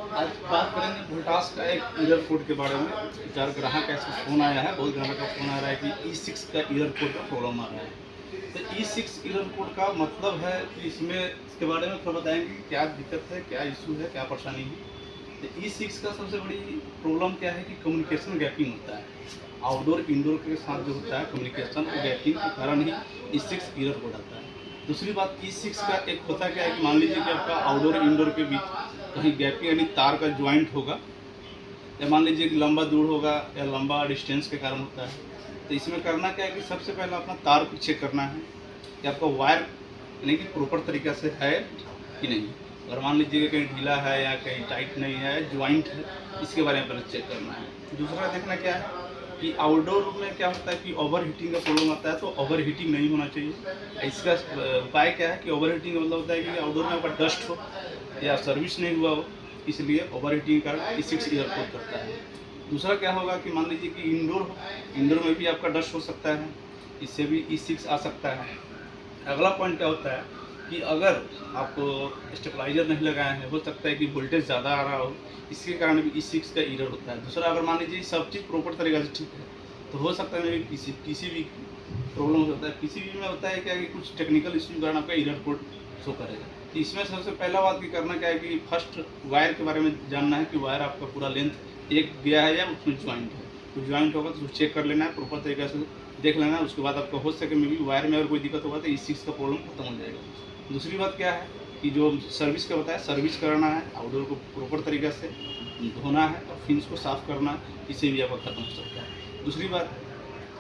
आज बात करेंगे वोल्टास का एक एरर कोड के बारे में। 4 ग्राहक का ऐसा फ़ोन आया है, बहुत ग्राहक का फ़ोन आ रहा है कि E6 का एरर कोड का प्रॉब्लम आ रहा है। तो E6 एरर कोड का मतलब है कि इसके बारे में थोड़ा बताएंगे कि क्या दिक्कत है, क्या इशू है, क्या परेशानी है। तो E6 का सबसे बड़ी प्रॉब्लम क्या है कि कम्युनिकेशन गैपिंग होता है। आउटडोर इंडोर के साथ जो होता है कम्युनिकेशन, वो गैपिंग के कारण ही E6 एरर कोड आता है। दूसरी बात E6 का एक पता क्या है कि मान लीजिए कि आपका आउटडोर इंडोर के बीच कहीं गैपिंग यानी तार का ज्वाइंट होगा, या मान लीजिए कि लंबा दूर होगा या लंबा डिस्टेंस के कारण होता है। तो इसमें करना क्या है कि सबसे पहले अपना तार को चेक करना है कि आपका वायर यानी कि प्रॉपर तरीक़े से है कि नहीं। अगर मान लीजिए कि कहीं ढीला है या कहीं टाइट नहीं है, ज्वाइंट है, इसके बारे में पहले चेक करना है। दूसरा देखना क्या है कि आउटडोर में क्या होता है कि ओवर हीटिंग का प्रॉब्लम आता है, तो ओवर हीटिंग नहीं होना चाहिए। इसका उपाय क्या है कि ओवर हीटिंग का मतलब होता है कि आउटडोर में आपका डस्ट हो या सर्विस नहीं हुआ हो, इसलिए ओवर हीटिंग का E6 एरर कोड करता है। दूसरा क्या होगा कि मान लीजिए कि इंडोर हो, इंडोर में भी आपका डस्ट हो सकता है, इससे भी E6 आ सकता है। अगला पॉइंट क्या होता है कि अगर आपको स्टेबलाइजर नहीं लगाए हैं, हो सकता है कि वोल्टेज ज़्यादा आ रहा हो, इसके कारण भी E6 का एरर होता है। दूसरा, अगर मान लीजिए सब चीज़ प्रॉपर तरीके से ठीक है, तो हो सकता है पीसीबी प्रॉब्लम हो सकता है। पीसीबी में होता है क्या कि कुछ टेक्निकल इश्यू के कारण आपका एरर कोड शो करेगा। तो इसमें सबसे पहला बात की करना क्या है कि फर्स्ट वायर के बारे में जानना है कि वायर आपका पूरा लेंथ एक गया है या उसमें ज्वाइंट है। तो ज्वाइंट होगा तो चेक कर लेना है, प्रॉपर तरीके से देख लेना है। उसके बाद आपका हो सके में भी वायर में अगर कोई दिक्कत होगा तो E6 का प्रॉब्लम खत्म हो जाएगा। दूसरी बात क्या है कि जो सर्विस का बताया, सर्विस कराना है, आउटडोर को प्रॉपर तरीके से धोना है और फिर इसको साफ़ करना है, इससे भी आपका खत्म हो सकता है। दूसरी बात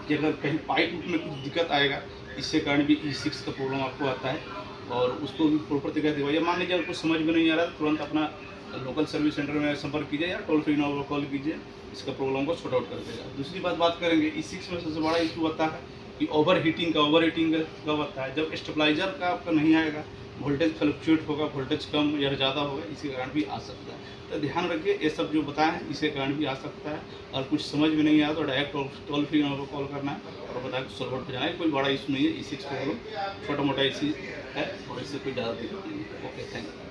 कि अगर कहीं पाइप में कुछ दिक्कत आएगा, इससे कारण भी E6 का प्रॉब्लम आपको आता है, और उसको भी प्रॉपर तरीके से दिखाइए। मान लीजिए अगर कुछ समझ में नहीं आ रहा तो तुरंत अपना लोकल सर्विस सेंटर में संपर्क कीजिए या टोल फ्री नंबर पर कॉल कीजिए, इसका प्रॉब्लम को सॉर्ट आउट कर देगा। दूसरी बात करेंगे E6 में सबसे बड़ा इशू आता है कि ओवर हीटिंग कब आता है, जब स्टेबलाइजर का आपका नहीं आएगा, वोल्टेज फ्लक्चुएट होगा, वोल्टेज कम या ज़्यादा होगा, इसके कारण भी आ सकता है। तो ध्यान रखिए, ये सब जो बताएं हैं इसके कारण भी आ सकता है। और कुछ समझ में नहीं आया तो डायरेक्ट टोल फ्री नंबर पर कॉल करना है और बता के सॉल्व आउट हो जाना है। कोई बड़ा इशू नहीं है, E6 प्रॉब्लम छोटा मोटा इशू है और इससे कोई ज़्यादा दिक्कत नहीं है। Okay, thank you.